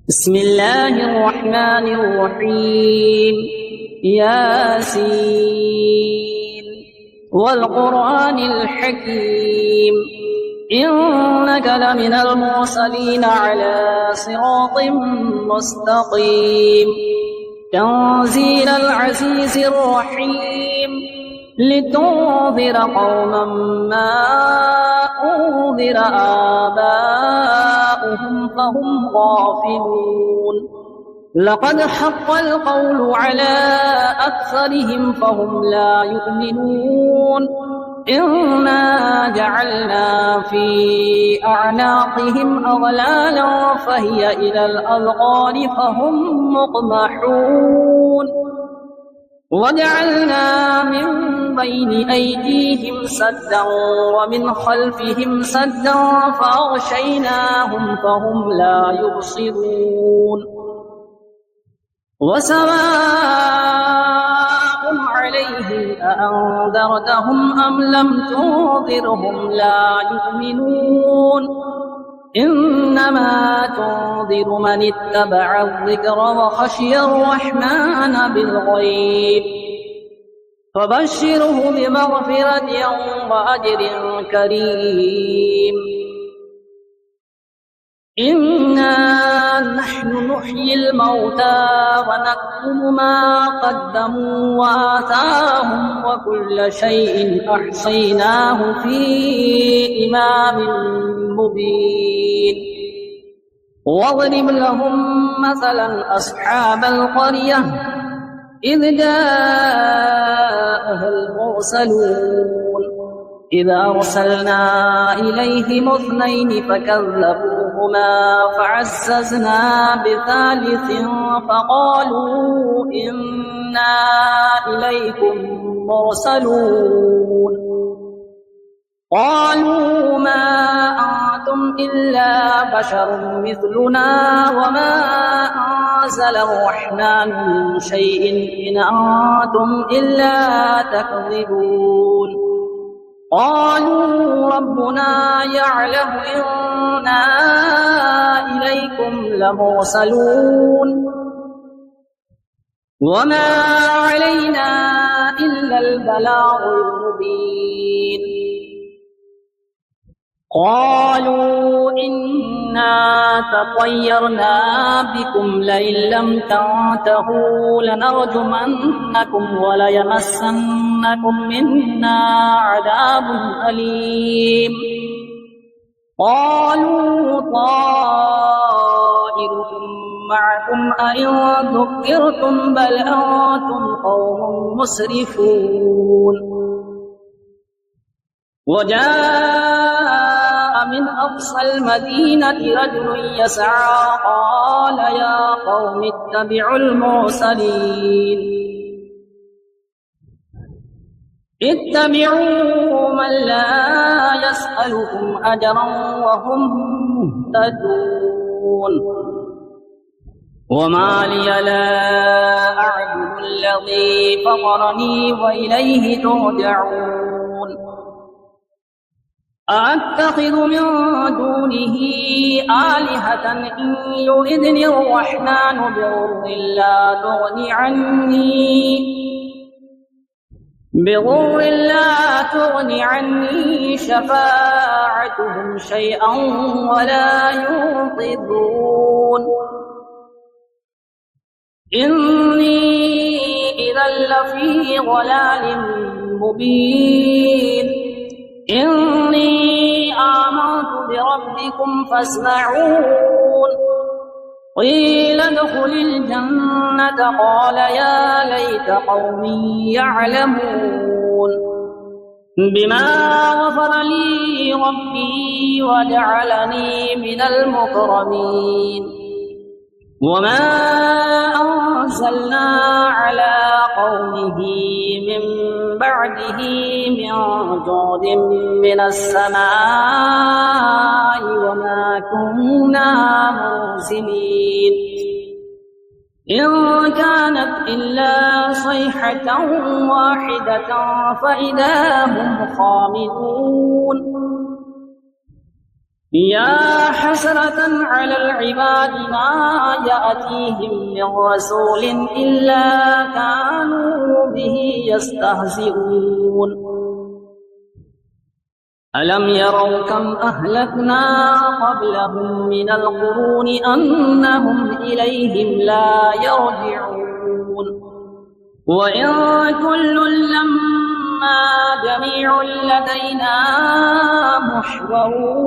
بسم الله الرحمن الرحيم. ياسين والقرآن الحكيم إنك لمن المرسلين على صراط مستقيم تنزيل العزيز الرحيم لتنذر قوما ما أنذر آباؤهم فهم غافلون لقد حق القول على أكثرهم فهم لا يؤمنون إنا جعلنا في أعناقهم أغلالا فهي إلى الأذقان فهم مقمحون وجعلنا من بين أيديهم سدا ومن خلفهم سدا فأغشيناهم فهم لا يبصرون وسواء عليهم أأنذرتهم أم لم تنذرهم لا يؤمنون إنما تنذر من اتبع الذكر وخشي الرحمن بالغيب فبشره بمغفرة وأجر كريم إنا نحن نحيي الموتى ونكتب ما قدموا وآثارهم وكل شيء أحصيناه في إمام مبين واضرب لهم مثلا أصحاب القرية إذ جاءها المرسلون إذ أرسلنا إليهم اثنين فكذبوهما فعززنا بثالث فقالوا إنا إليكم مرسلون قالوا ما أنتم إلا بشر مثلنا وما أنزل الرحمن من شيء إن أنتم إلا تكذبون قالوا ربنا يعلم إنا إليكم لمرسلون وما علينا إلا البلاغ المبين قالوا إنا تطيرنا بكم لئن لم تنتهوا لنرجمنكم وليمسنكم منا عذاب أليم قالوا طائركم معكم أئن ذكرتم بل أنتم قوم مسرفون وجاء من أقصى المدينة رجل يسعى قال يا قوم اتبعوا المرسلين اتبعوا من لا يسألكم أجرا وهم مهتدون وما لي لا أعبد الذي فطرني وإليه ترجعون أأتخذ من دونه آلهة إن يردني الرحمن بضر لا تغني عني شفاعتهم شيئا ولا ينقذون إني إذا لفي ضلال مبين إني آمنت بربكم فاسمعون قيل ادخل الجنة قال يا ليت قومي يعلمون بما غفر لي ربي وجعلني من المكرمين وما أنزلنا على قومه من بعده من جود من السماء وما كنا منزلين إن كانت إلا صيحة واحدة فإذا هم خامدون يا حسرة على العباد ما يأتيهم من رسول إلا كانوا به يستهزئون ألم يروا كم أهلكنا قبلهم من القرون أنهم إليهم لا يرجعون وإن كل لما جميع لدينا محضرون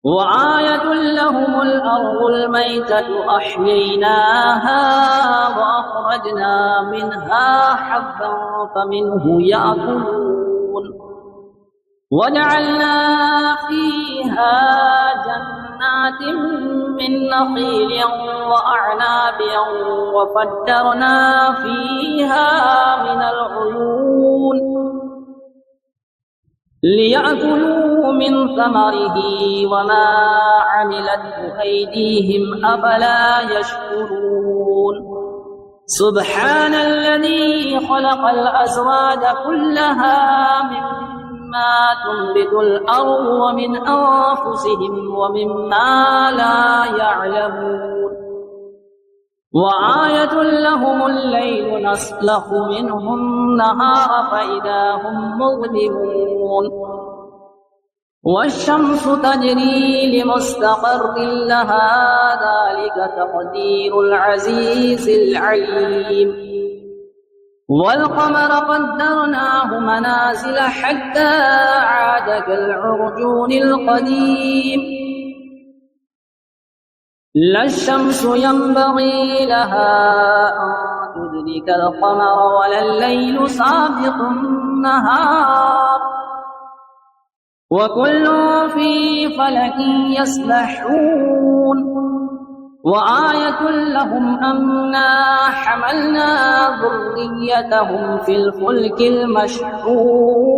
وآية لهم الأرض الميتة أحييناها وأخرجنا منها حبا فمنه يأكلون وجعلنا فيها جنات من نخيل وأعناب وفجرنا فيها من العيون ليأكلوا من ثمره وما عملته أيديهم أفلا يشكرون سبحان الذي خلق الأزواج كلها مما تنبت الأرض ومن أنفسهم ومما لا يعلمون وآية لهم الليل نسلخ منه النهار فإذا هم مظلمون والشمس تجري لمستقر لها ذلك تقدير العزيز العليم والقمر قدرناه منازل حتى عاد كالعرجون القديم لا الشمس ينبغي لها أن تدرك القمر ولا الليل سابق النهار وكل في فلك يسبحون وآية لهم أنا حملنا ذريتهم في الفلك المشحون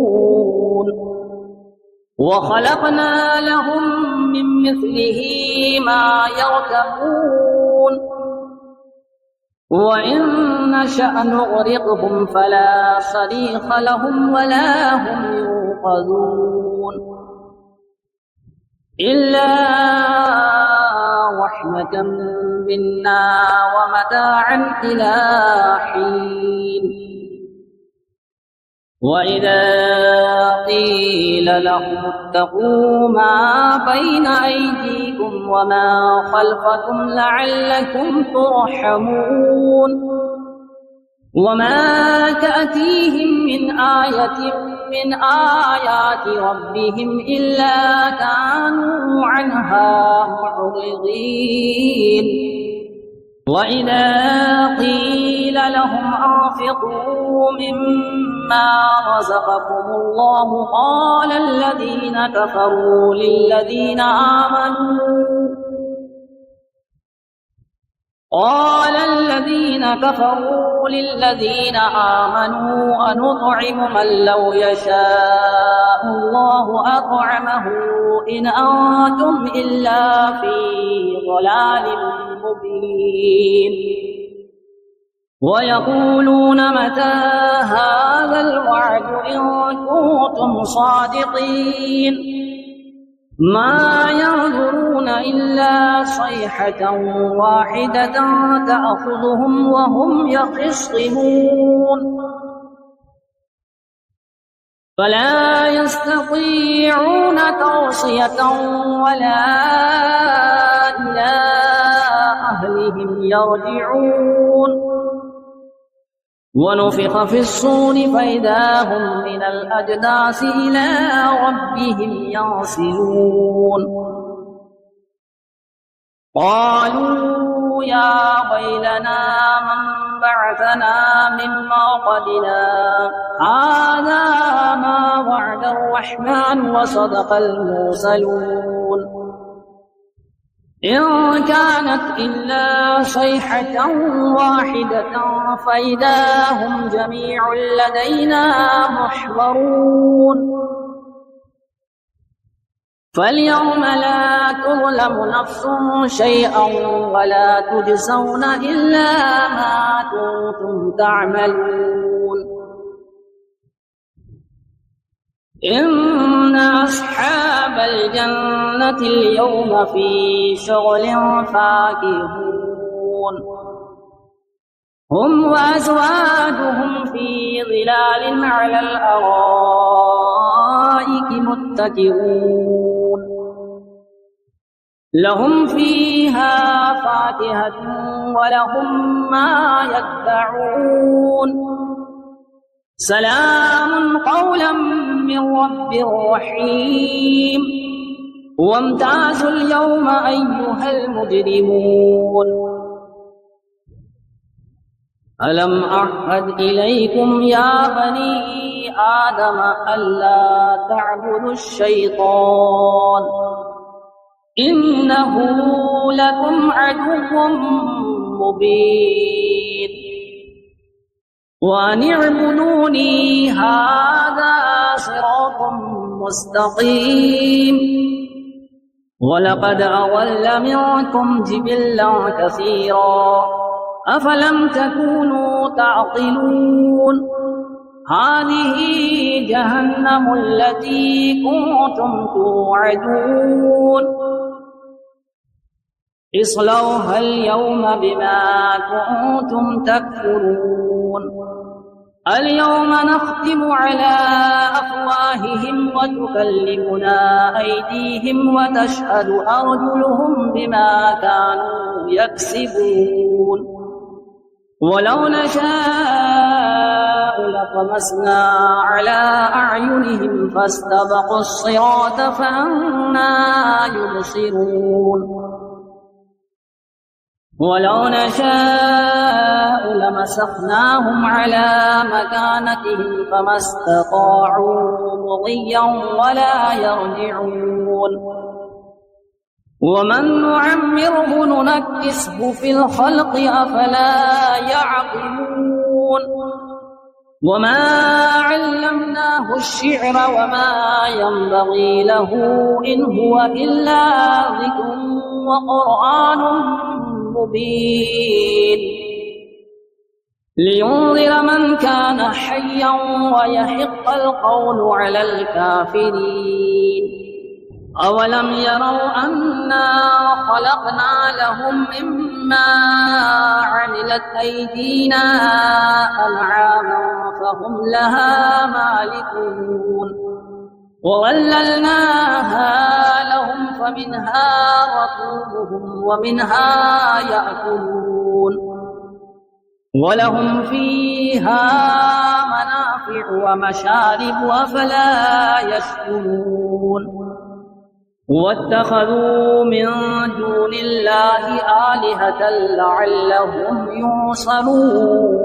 وخلقنا لهم من مثله ما يركبون وإن نشأ نغرقهم فلا صريخ لهم ولا هم ينقذون إلا رحمة منا ومتاعا إلى حين وإذا قيل لهم اتقوا ما بين أيديكم وما خلفكم لعلكم ترحمون وما تأتيهم من آية من آيات ربهم إلا كانوا عنها معرضين وإذا قيل لهم أنفقوا مما رزقكم الله قال الذين كفروا للذين آمنوا أنطعم من لو يشاء الله أطعمه إن أنتم إلا في ضلال مبين ويقولون متى هذا الوعد إن كنتم صادقين ما ينظرون إلا صيحة واحدة تأخذهم وهم يخصمون فلا يستطيعون توصية ولا إلى أهلهم يرجعون ونفخ في الصور فإذا هم من الأجداث إلى ربهم ينسلون قالوا يا ويلنا من بعثنا من مرقدنا هذا ما وعد الرحمن وصدق المرسلون إن كانت إلا صيحة واحدة فإذا هم جميع لدينا محضرون فاليوم لا تظلم نفس شيئا ولا تجزون إلا ما كنتم تعملون إن أصحاب الجنة اليوم في شغل فاكهون هم وأزواجهم في ظلال على الأرائك متكئون لهم فيها فاكهة ولهم ما يدعون سلام قولا من رب رحيم وامتازوا اليوم أيها المجرمون ألم أعهد إليكم يا بني آدم ألا تعبدوا الشيطان إنه لكم عدو مبين وأن اعبدوني هذا صراط مستقيم ولقد أضل منكم جبلا كثيرا أفلم تكونوا تعقلون هذه جهنم التي كنتم توعدون اصلوها اليوم بما كنتم تكفرون اليوم نختم على أفواههم وتكلمنا أيديهم وتشهد أرجلهم بما كانوا يكسبون ولو نشاء لطمسنا على أعينهم فاستبقوا الصراط فأنى يبصرون ولو نشاء لمسخناهم على مكانتهم فما استطاعوا مضيا ولا يرجعون ومن نعمره ننكسه في الخلق أفلا يعقلون وما علمناه الشعر وما ينبغي له إن هو إلا ذكر وقرآن مبين لينذر من كان حيا ويحق القول على الكافرين أولم يروا أنا خلقنا لهم مما عملت أيدينا أنعاما فهم لها مالكون وظللناها لهم فمنها ركوبهم ومنها يأكلون ولهم فيها منافع ومشارب أفلا يشكرون واتخذوا من دون الله آلهة لعلهم ينصرون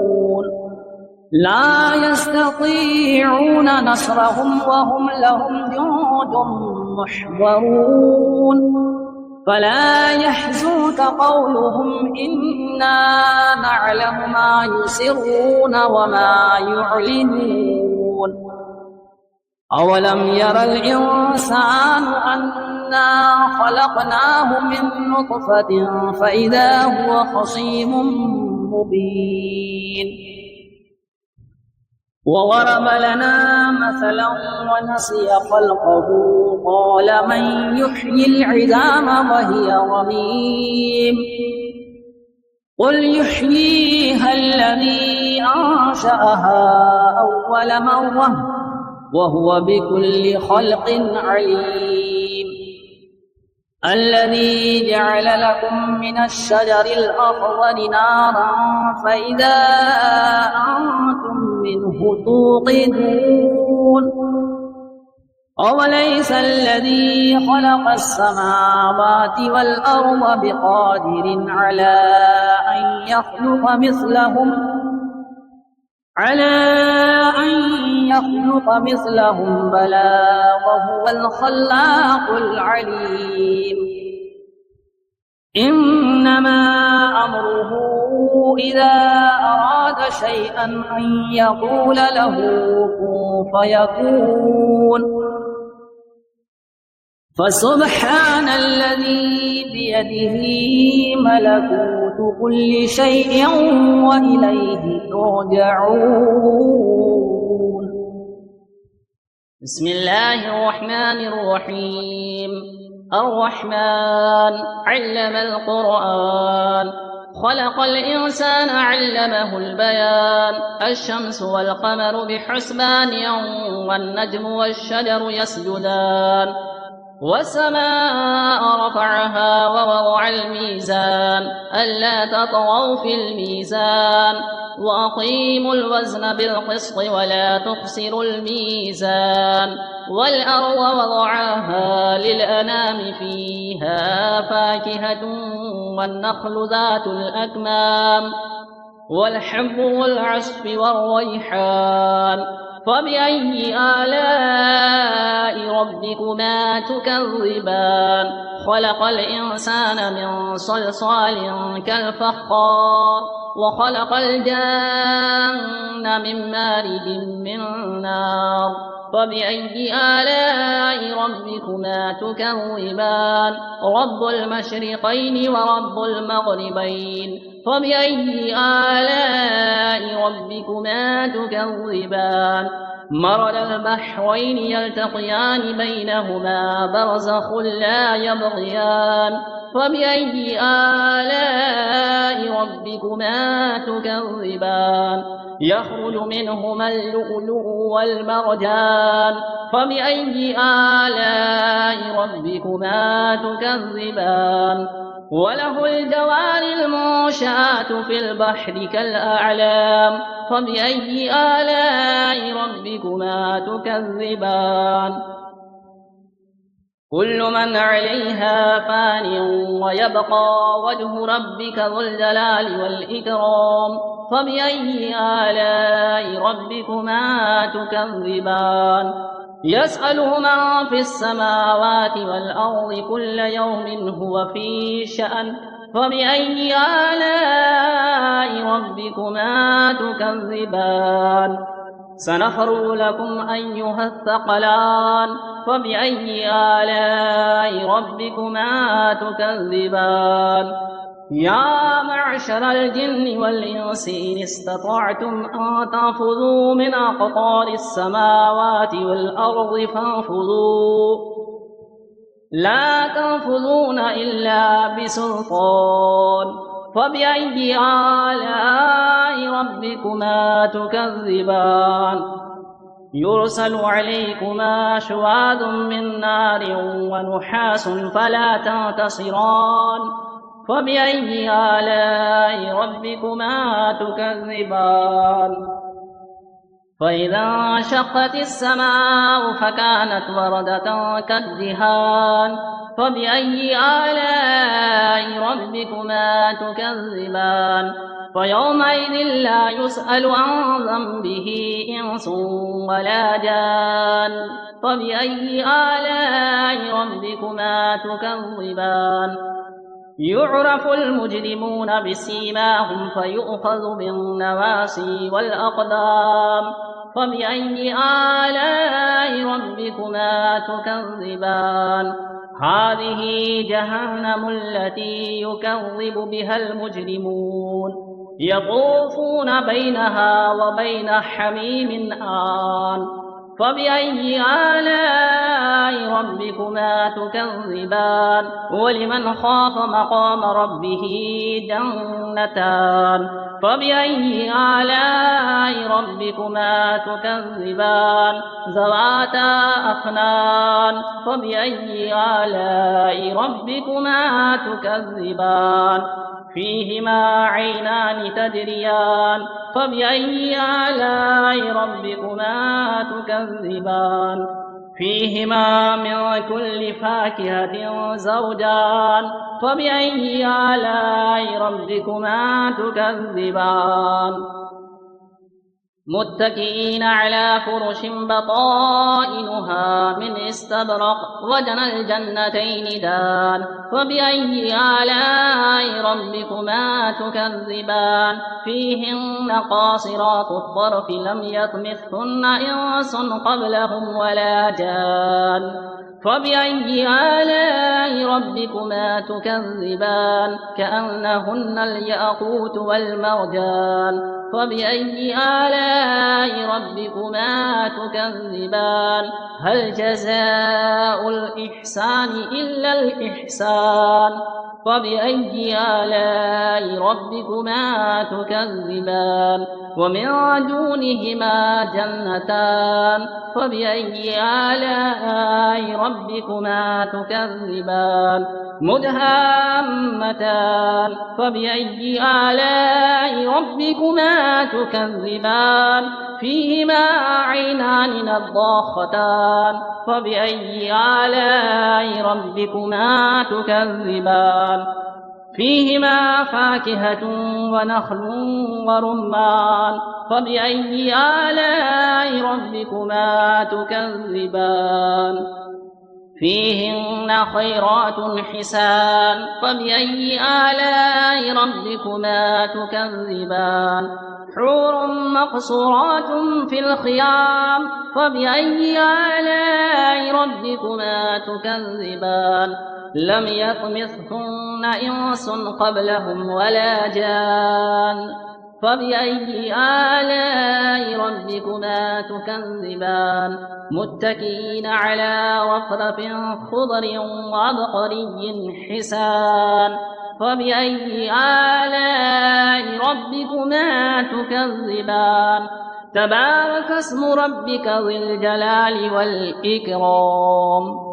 لا يستطيعون نصرهم وهم لهم جند محضرون فلا يحزنك قولهم إنا نعلم ما يسرون وما يعلنون أولم ير الإنسان أنا خلقناه من نطفة فإذا هو خصيم مبين وضرب لنا مثلا ونسي خلقه قال من يحيي العظام وهي رميم قل يحييها الذي أنشأها أول مرة وهو بكل خلق عليم الذي جعل لكم من الشجر الأخضر نارا فإذا أنتم منه توقدون أوليس الذي خلق السماوات والأرض بقادر على أن يخلق مثلهم بلى وهو الخلاق العليم إنما أمره إذا أراد شيئا أن يقول له كن فيكون فسبحان الذي بيده ملكوت كل شيء وإليه ترجعون بسم الله الرحمن الرحيم. الرحمن علم القرآن، خلق الإنسان علمه البيان. الشمس والقمر بحسبان والنجم والشجر يسجدان. والسماء رفعها ووضع الميزان ألا تطغوا في الميزان وأقيموا الوزن بالقسط ولا تخسروا الميزان. والأرض وضعها للأنام فيها فاكهة والنخل ذات الأكمام والحب والعصف والريحان. فبأي آلاء ربكما تكذبان؟ خلق الإنسان من صلصال كالفخار وخلق الجن من مارج من نار. فبأي آلاء ربكما تكذبان؟ رب المشرقين ورب المغربين. فبأي آلاء ربكما تكذبان؟ مرج البحرين يلتقيان بينهما برزخ لا يبغيان. فبأي آلاء ربكما تكذبان؟ يخرج منهما اللؤلؤ والمرجان. فبأي آلاء ربكما تكذبان؟ وله الجوار المنشآت في البحر كالأعلام. فبأي آلاء ربكما تكذبان؟ كل من عليها فان ويبقى وجه ربك ذو الجلال والإكرام. فبأي آلاء ربكما تكذبان؟ يسأله من في السماوات والأرض كل يوم هو في شأن. فبأي آلاء ربكما تكذبان؟ سنفرغ لكم أيها الثقلان. فبأي آلاء ربكما تكذبان؟ يا معشر الجن والإنس إن استطعتم أن تنفذوا من أقطار السماوات والأرض فانفذوا، لا تنفذون إلا بسلطان. فبأي آلاء ربكما تكذبان؟ يرسل عليكما شواظ من نار ونحاس فلا تنتصران. فبأي آلاء ربكما تكذبان؟ فإذا انشقت السماء فكانت وردة كالدهان. فبأي آلاء ربكما تكذبان؟ فيومئذ لا يسأل عن ذنبه إنس ولا جان. فبأي آلاء ربكما تكذبان؟ يعرف المجرمون بسيماهم فيؤخذ بالنواصي والأقدام. فبأي آلاء ربكما تكذبان؟ هذه جهنم التي يكذب بها المجرمون يطوفون بينها وبين حميم آن. فبأي آلاء ربكما تكذبان؟ ولمن خاف مقام ربه جنتان. فبأي آلاء ربكما تكذبان؟ ذواتا أفنان. فبأي آلاء ربكما تكذبان؟ فيهما عينان تجريان. فبأي آلاء ربكما تكذبان؟ فيهما من كل فاكهة زوجان. فبأي آلاء ربكما تكذبان؟ متكئين على فرش بطائنها من استبرق وجنى الجنتين دان. فبأي آلاء ربكما تكذبان؟ فيهن قاصرات الطرف لم يطمثهن إنس قبلهم ولا جان. فبأي آلاء ربكما تكذبان كأنهن الياقوت والمرجان فبأي آلاء ربكما تكذبان هل جزاء الإحسان إلا الإحسان فبأي آلاء ربكما تكذبان ومن دونهما جنتان فبأي آلاء ربكما تكذبان مدهامتان فبأي آلاء ربكما تكذبان فيهما عينان نضاختان فبأي آلاء ربكما تكذبان فيهما فاكهة ونخل ورمان فبأي آلاء ربكما تكذبان فيهن خيرات حسان فبأي آلاء ربكما تكذبان حور مقصورات في الخيام فبأي آلاء ربكما تكذبان لم يطمثهن إنس قبلهم ولا جان فبأي آلاء ربكما تكذبان متكئين على رفرف خضر وعبقري حسان فبأي آلاء ربكما تكذبان تبارك اسم ربك ذي الجلال والإكرام